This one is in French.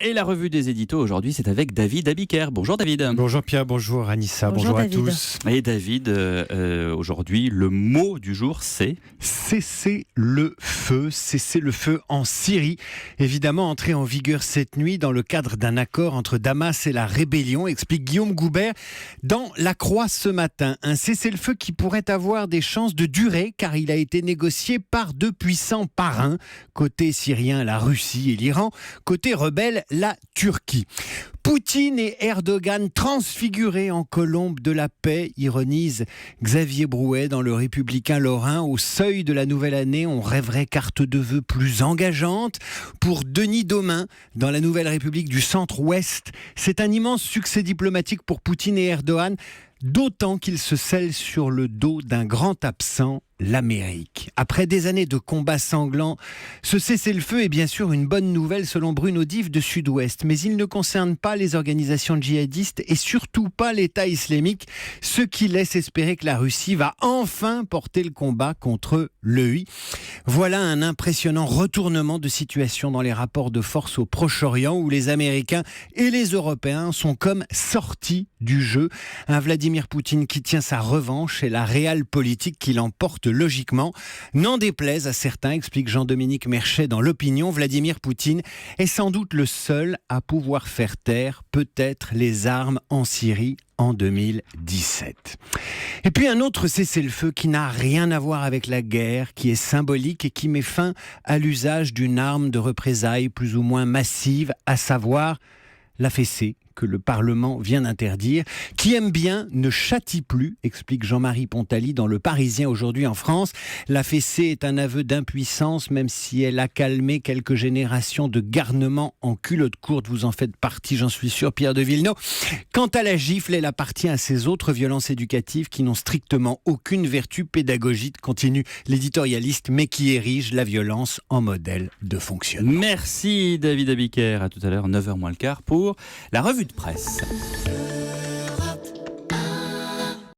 Et la revue des éditos aujourd'hui, c'est avec David Abiker. Bonjour David. Bonjour Pierre, bonjour Anissa, bonjour à tous. Et David, aujourd'hui, le mot du jour, c'est cesser le feu en Syrie. Évidemment, entré en vigueur cette nuit dans le cadre d'un accord entre Damas et la rébellion, explique Guillaume Goubert dans La Croix ce matin. Un cessez-le-feu qui pourrait avoir des chances de durer car il a été négocié par deux puissants parrains. Côté syrien, la Russie et l'Iran. Côté rebelle, la Turquie. Poutine et Erdogan transfigurés en colombe de la paix, ironise Xavier Brouet dans Le Républicain lorrain. Au seuil de la nouvelle année, on rêverait carte de vœux plus engageante. Pour Denis Domain, dans la Nouvelle République du Centre-Ouest, c'est un immense succès diplomatique pour Poutine et Erdogan, d'autant qu'il se scelle sur le dos d'un grand absent, l'Amérique. Après des années de combats sanglants, ce cessez-le-feu est bien sûr une bonne nouvelle selon Bruno Dive de Sud-Ouest, mais il ne concerne pas les organisations djihadistes et surtout pas l'État islamique, ce qui laisse espérer que la Russie va enfin porter le combat contre l'EI. Voilà un impressionnant retournement de situation dans les rapports de force au Proche-Orient où les Américains et les Européens sont comme sortis du jeu. Un Vladimir Poutine qui tient sa revanche et la réelle politique qui l'emporte logiquement. N'en déplaise à certains, explique Jean-Dominique Merchet dans L'Opinion, Vladimir Poutine est sans doute le seul à pouvoir faire taire peut-être les armes en Syrie en 2017. Et puis un autre cessez-le-feu qui n'a rien à voir avec la guerre, qui est symbolique et qui met fin à l'usage d'une arme de représailles plus ou moins massive, à savoir la fessée, que le Parlement vient d'interdire. Qui aime bien ne châtie plus, explique Jean-Marie Pontali dans Le Parisien aujourd'hui en France. La fessée est un aveu d'impuissance, même si elle a calmé quelques générations de garnements en culotte courte. Vous en faites partie, j'en suis sûr, Pierre de Villeneuve. Quant à la gifle, elle appartient à ces autres violences éducatives qui n'ont strictement aucune vertu pédagogique, continue l'éditorialiste, mais qui érigent la violence en modèle de fonctionnement. Merci David Abiker. À tout à l'heure, 9h moins le quart pour la revue de presse.